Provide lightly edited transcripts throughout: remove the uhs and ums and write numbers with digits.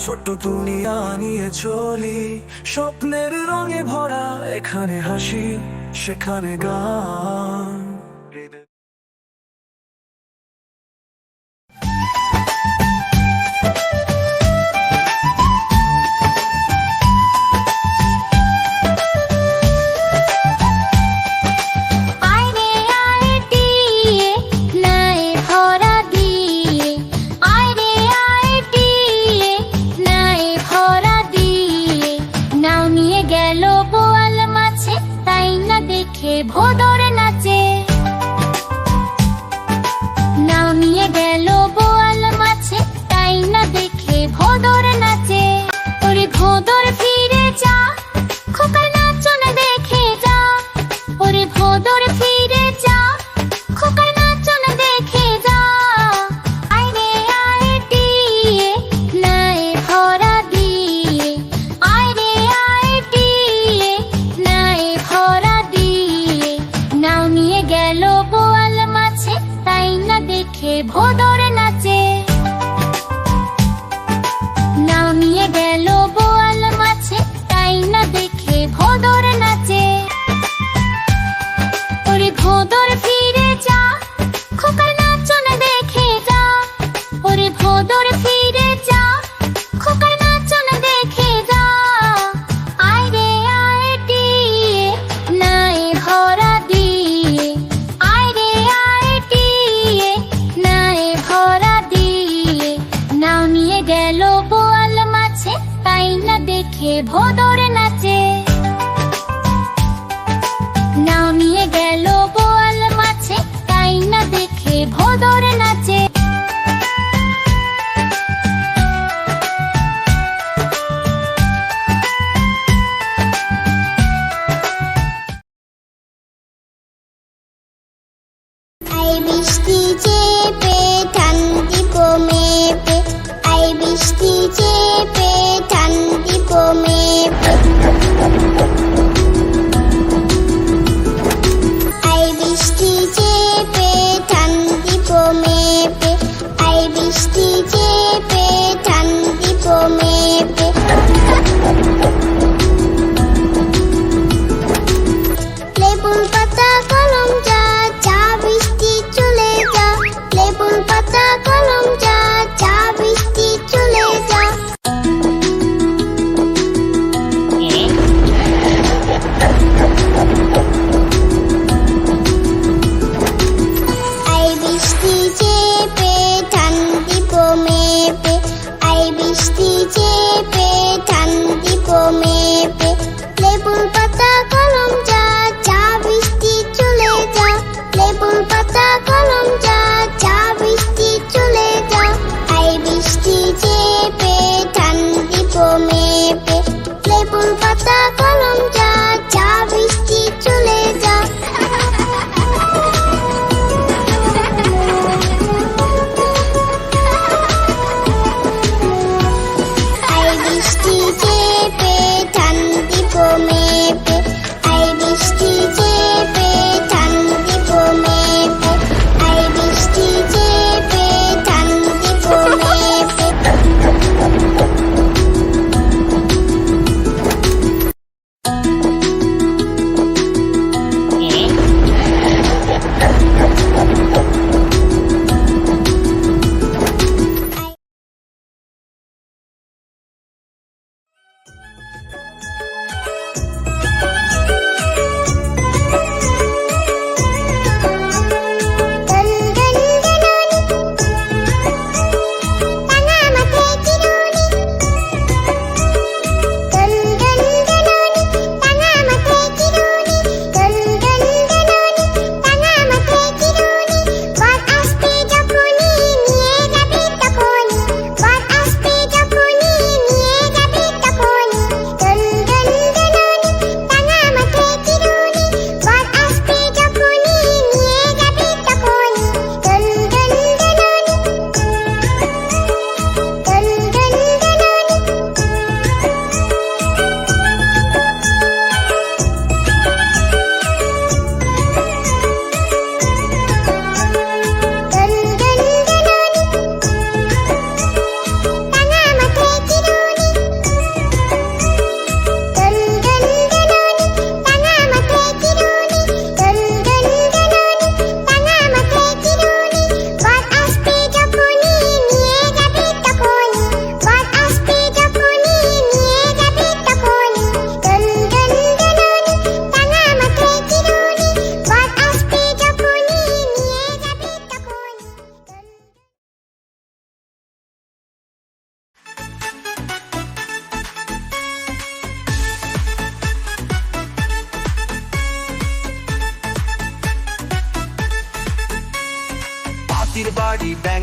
ছোট্ট দুনিয়া নিয়ে চলি, স্বপ্নের রঙে ভরা, এখানে হাসি সেখানে গান। ভোদর নাচে, নাও নিয়ে গেল বোয়াল মাছে, তাই না দেখে ভোদর নাচে। ওরে ভোদর ফিরে যা, খোকার নাচন দেখে যা। ওরে ভোদর ফিরে যা, খোকার নাচন দেখে যা। আয় রে আয় টিয়ে, নায়ে ভরা দিয়ে। আয় রে আয় টিয়ে, নায়ে ভরা দিয়ে। নাও নিয়ে গেল বোয়াল মাছে, তাই না দেখে ভোদর নাচে। নাও নিয়ে গেল বোয়াল মাছে, তাই না দেখে ভোদর নাচে। ওরে ভোদর ফিরে যা, খোকার নাচন দেখে যা। ওরে ভোদর ফিরে যা, খোকার নাচন দেখে যা। আয় রে আয় টিয়ে, নায়ে ভরা দিয়ে। আয় রে আয় টিয়ে, নায়ে ভরা দিয়ে। নাও নিয়ে গেল বোয়াল মাছে, তাই না দেখে ভোদর নাচে। নাও নিয়ে গেল বোয়াল মাছে, তাই না দেখে ভোদর নাচে। আই বৃষ্টি চেপে ঠান্ডি কমেপে, আই বৃষ্টি চেপে ঠান্ডি কমেপে। আই বৃষ্টি চেপে ঠান্ডি কমেপে, আই বৃষ্টি চেপে ঠান্ডি কমেপে। লেবুর পাতা কলম যা, চা বৃষ্টি চলে যা। লেবুর পাতা কলম যা, চা বৃষ্টি চলে যা। আই বৃষ্টি চেপে ঠান্ডি কমেপে, আই বৃষ্টি চেপে ঠান্ডি কমেপে। লেবুর পাতা কলম যা, চা বৃষ্টি চলে যা। লেবুর পাতা কলম যা, চা বৃষ্টি চলে যা। আই বৃষ্টি চেপে ঠান্ডি কমেপে, লেবুর পাতা কলম যা, চা বৃষ্টি চলে যা। আই বৃষ্টি চেপে ঠান্ডি কমেপে, আই বৃষ্টি চেপে ঠান্ডি কমেপে, আই বৃষ্টি চেপে ঠান্ডি কমেপে।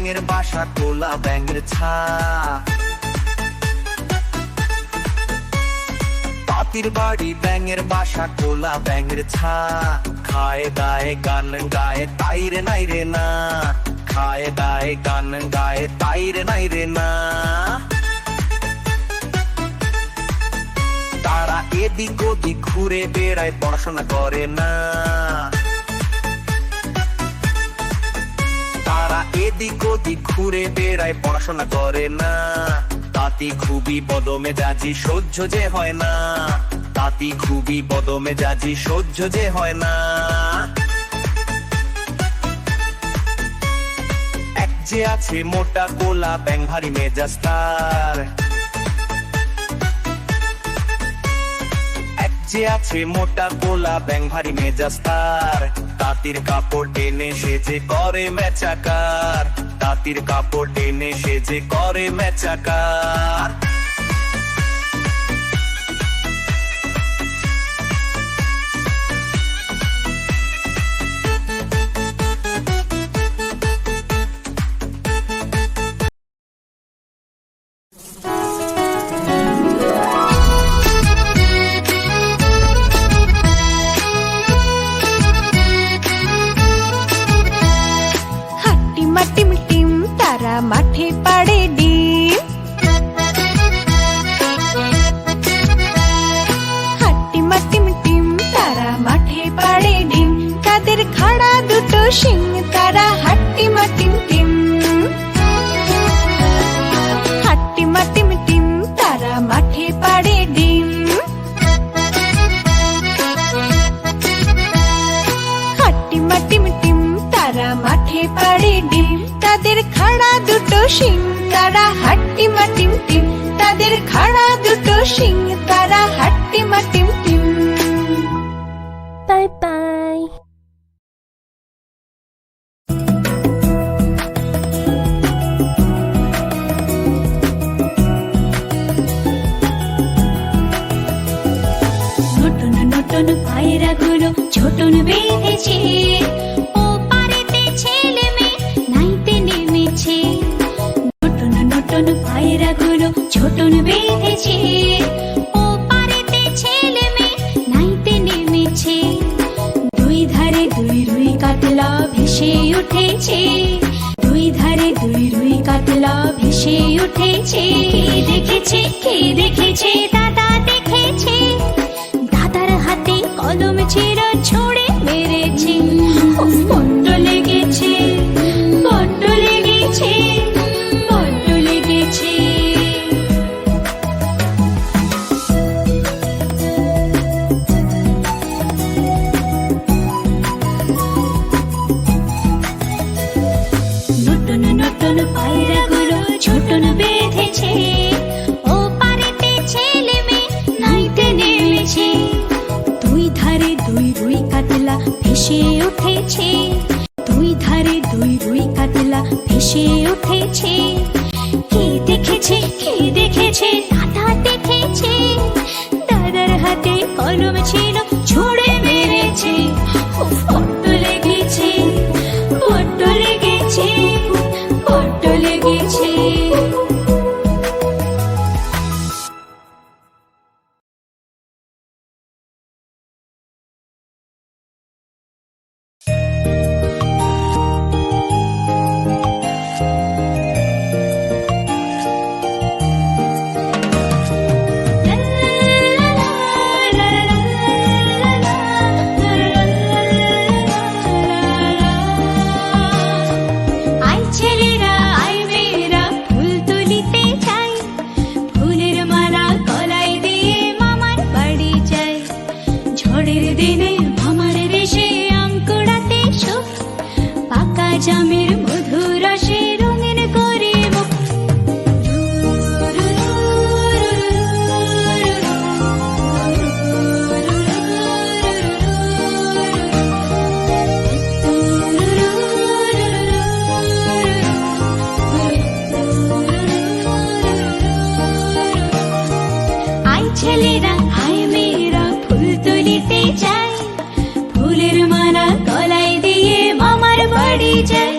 ব্যাঙের বাসা তোলা ব্যাঙের ছা। তাঁতির বাড়ি ব্যাঙের বাসা তোলা ব্যাঙের ছা। খায় দায় গান গায় তাই রে নাই রে না, খায় দায় গান গায় তাই রে নাই রে না। তারা এদিক ওদিক ঘুরে বেড়ায় পড়াশোনা করে না, তারা এদিক ওদিক ঘুরে বেড়ায় পড়াশোনা করে না। তাঁতি খুবই বদমেজাজি সহ্য যে হয় না, তাঁতি খুবই বদমেজাজি সহ্য যে হয় না। এক যে আছে মোটা কোলা ব্যাঙ ভারী মেজাজ তার, এক যে আছে মোটা কোলা ব্যাঙ ভারী মেজাজ তার। তাঁতির কাপড় টেনে সেজে করে মেচাকার, তাঁতির কাপড় টেনে সেজে করে মেচাকার। মাঠে পাড়ে ডিম, হাট্টিমা টিম টিম তারা মাঠে পাড়ে ডিম। তাদের খাড়া দুটো শিং তারা হাট্টিমা টিম টিম, হাট্টিমা টিম টিম তারা মাঠে পাড়ে ডিম। হাট্টিমা টিম টিম তারা মাঠে পাড়ে ডিম। তাদের খাড়া দুটো শিং তারা হাট্টিমা টিম টিম, তাদের খাড়া দুটো শিং তারা হাট্টিমা টিম টিম। Bye bye. নতুন নতুন পায়রাগুলো ছোটন বেঁধেছে, ও পারেতে ছেলে মেয়ে নাইতে নেমেছে। নতুন নতুন পায়রাগুলো ছোটন বেঁধেছে, ও পারেতে ছেলে মেয়ে নাইতে নেমেছে। দুই ধারে দুই রুই কাতলা ভেসে উঠেছে, দুই ধারে দুই রুই কাতলা ভেসে উঠেছে। কে দেখেছে কে দেখেছে দাদা দেখেছে, দাদার হাতে কলম ছিল ছুঁড়ে মেরেছে। বড্ড লেগেছে বড্ড লেগেছে বড্ড লেগেছে। নতুন নতুন পায়রাগুলো ছোটন বেঁধেছে, ও পারেতে ছেলে মেয়ে নাইতে নেমেছে। দুই ধারে দুই রুই কাতলা ভেসে উঠেছে, দুই ধারে দুই রুই কাতলা ভেসে উঠেছে। কে দেখেছে কে দেখেছে দাদা দেখেছে, দাদার হাতে কলম ছিল ছুঁড়ে মেরেছে। বড্ড লেগেছে বড্ড লেগেছে বড্ড লেগেছে। জামের মধুর রসে রঙিন করে মুখ। আই ছেলেরা আই মেয়েরা ফুল তুলিতে যায়, ফুলের মালা গলায় দিয়ে মামার বাড়ি যায়।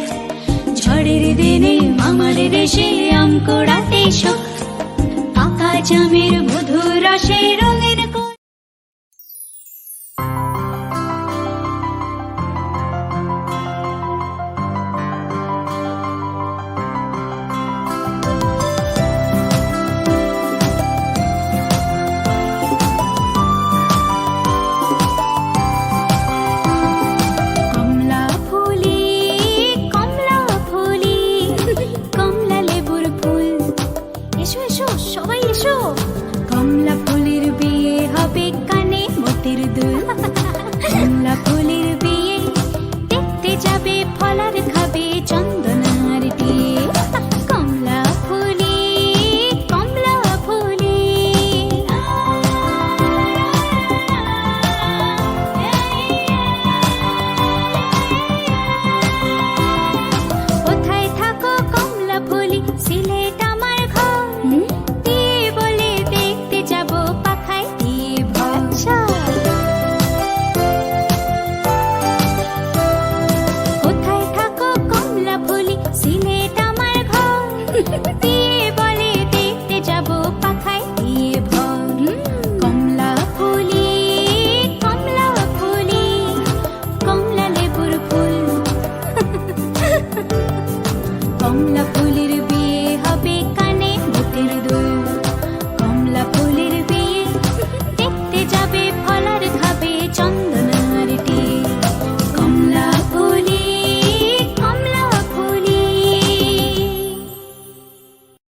ঝড়ের দিনে আমার দেশে আম কোড়াতে সুখ পাকা জামের মধুর রসে রঙে